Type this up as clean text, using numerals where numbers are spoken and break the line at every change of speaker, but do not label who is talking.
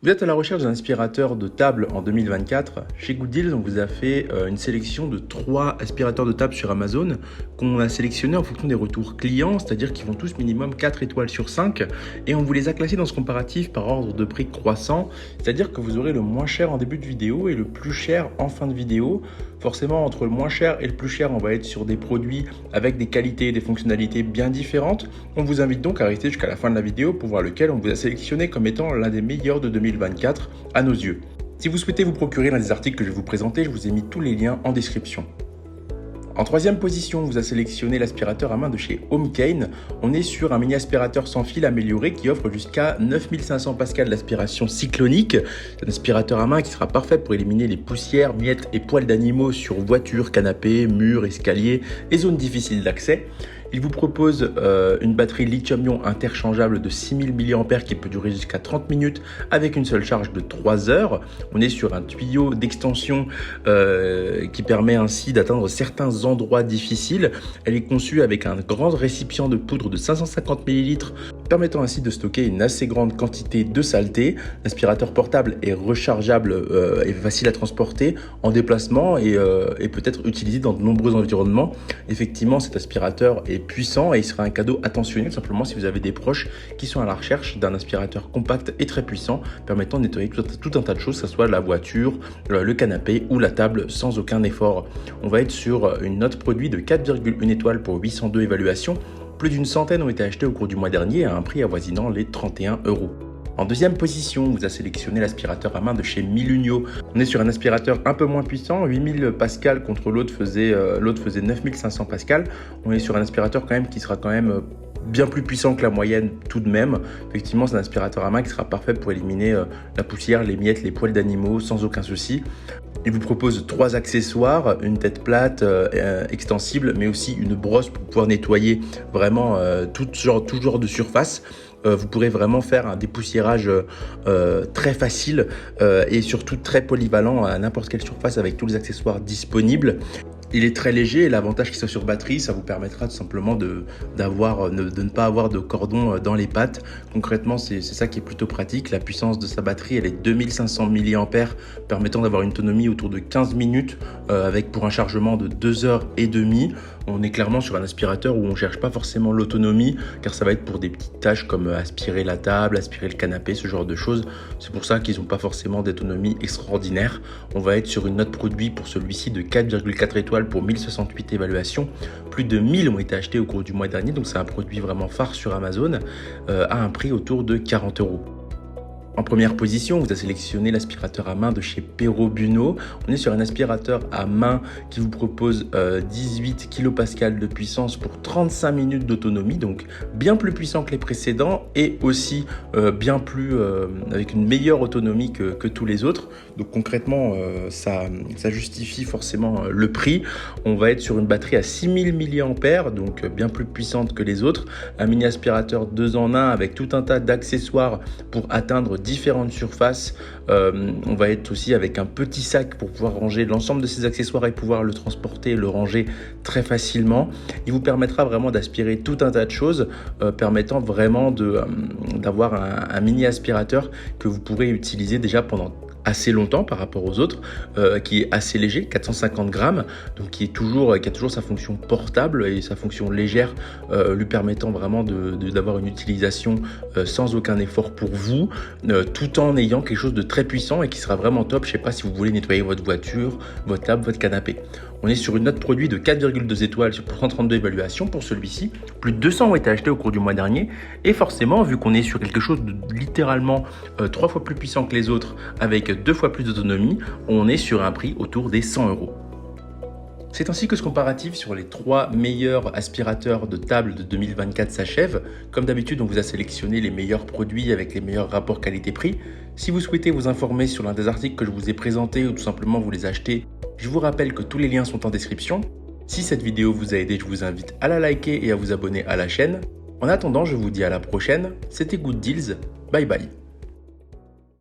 Vous êtes à la recherche d'un aspirateur de table en 2024. Chez Good Deals, on vous a fait une sélection de 3 aspirateurs de table sur Amazon qu'on a sélectionnés en fonction des retours clients, c'est-à-dire qu'ils font tous minimum 4 étoiles sur 5 et on vous les a classés dans ce comparatif par ordre de prix croissant, c'est-à-dire que vous aurez le moins cher en début de vidéo et le plus cher en fin de vidéo. Forcément, entre le moins cher et le plus cher, on va être sur des produits avec des qualités et des fonctionnalités bien différentes. On vous invite donc à rester jusqu'à la fin de la vidéo pour voir lequel on vous a sélectionné comme étant l'un des meilleurs de 2024 à nos yeux. Si vous souhaitez vous procurer l'un des articles que je vais vous présenter, je vous ai mis tous les liens en description. En troisième position, on vous a sélectionné l'aspirateur à main de chez HomeKane. On est sur un mini aspirateur sans fil amélioré qui offre jusqu'à 9500 pascal d'aspiration cyclonique. C'est un aspirateur à main qui sera parfait pour éliminer les poussières, miettes et poils d'animaux sur voitures, canapés, murs, escaliers et zones difficiles d'accès. Il vous propose une batterie lithium-ion interchangeable de 6000 mAh qui peut durer jusqu'à 30 minutes avec une seule charge de 3 heures. On est sur un tuyau d'extension qui permet ainsi d'atteindre certains endroits difficiles. Elle est conçue avec un grand récipient de poudre de 550 ml permettant ainsi de stocker une assez grande quantité de saleté. L'aspirateur portable est rechargeable et facile à transporter en déplacement et peut être utilisé dans de nombreux environnements. Effectivement, cet aspirateur est puissant et il sera un cadeau attentionnel simplement si vous avez des proches qui sont à la recherche d'un aspirateur compact et très puissant permettant de nettoyer tout un tas de choses, que ce soit la voiture, le canapé ou la table sans aucun effort. On va être sur une note produit de 4,1 étoiles pour 802 évaluations. Plus d'une centaine ont été achetés au cours du mois dernier à un prix avoisinant les 31 €. En deuxième position, on vous a sélectionné l'aspirateur à main de chez Milunio. On est sur un aspirateur un peu moins puissant, 8000 pascal contre l'autre faisait 9500 pascal. On est sur un aspirateur qui sera bien plus puissant que la moyenne tout de même. Effectivement, c'est un aspirateur à main qui sera parfait pour éliminer la poussière, les miettes, les poils d'animaux sans aucun souci. Il vous propose 3 accessoires, une tête plate extensible, mais aussi une brosse pour pouvoir nettoyer vraiment tout genre de surface. Vous pourrez vraiment faire un dépoussiérage très facile et surtout très polyvalent à n'importe quelle surface avec tous les accessoires disponibles. Il est très léger et l'avantage qu'il soit sur batterie, ça vous permettra tout simplement de ne pas avoir de cordon dans les pattes. Concrètement, c'est ça qui est plutôt pratique. La puissance de sa batterie, elle est 2500 mAh, permettant d'avoir une autonomie autour de 15 minutes avec pour un chargement de 2h30. On est clairement sur un aspirateur où on ne cherche pas forcément l'autonomie car ça va être pour des petites tâches comme aspirer la table, aspirer le canapé, ce genre de choses. C'est pour ça qu'ils n'ont pas forcément d'autonomie extraordinaire. On va être sur une note produit pour celui-ci de 4,4 étoiles pour 1068 évaluations. Plus de 1000 ont été achetés au cours du mois dernier, donc c'est un produit vraiment phare sur Amazon à un prix autour de 40 €. En première position, on vous a sélectionné l'aspirateur à main de chez Perrobuno. On est sur un aspirateur à main qui vous propose 18 kPa de puissance pour 35 minutes d'autonomie, donc bien plus puissant que les précédents et aussi bien plus avec une meilleure autonomie que tous les autres. Donc concrètement, ça justifie forcément le prix. On va être sur une batterie à 6000 mAh, donc bien plus puissante que les autres. Un mini aspirateur 2 en 1 avec tout un tas d'accessoires pour atteindre différentes surfaces. On va être aussi avec un petit sac pour pouvoir ranger l'ensemble de ces accessoires et pouvoir le transporter et le ranger très facilement. Il vous permettra vraiment d'aspirer tout un tas de choses, permettant vraiment d'avoir un mini aspirateur que vous pourrez utiliser déjà pendant assez longtemps par rapport aux autres, qui est assez léger, 450 grammes, donc qui a toujours sa fonction portable et sa fonction légère, lui permettant vraiment d'avoir une utilisation sans aucun effort pour vous, tout en ayant quelque chose de très puissant et qui sera vraiment top. Je sais pas si vous voulez nettoyer votre voiture, votre table, votre canapé. On est sur une note produit de 4,2 étoiles pour 132 évaluations pour celui-ci. Plus de 200 ont été achetés au cours du mois dernier. Et forcément, vu qu'on est sur quelque chose de littéralement 3 fois plus puissant que les autres, avec 2 fois plus d'autonomie, on est sur un prix autour des 100 €. C'est ainsi que ce comparatif sur les 3 meilleurs aspirateurs de table de 2024 s'achève. Comme d'habitude, on vous a sélectionné les meilleurs produits avec les meilleurs rapports qualité-prix. Si vous souhaitez vous informer sur l'un des articles que je vous ai présentés ou tout simplement vous les acheter, je vous rappelle que tous les liens sont en description. Si cette vidéo vous a aidé, je vous invite à la liker et à vous abonner à la chaîne. En attendant, je vous dis à la prochaine. C'était Good Deals. Bye bye.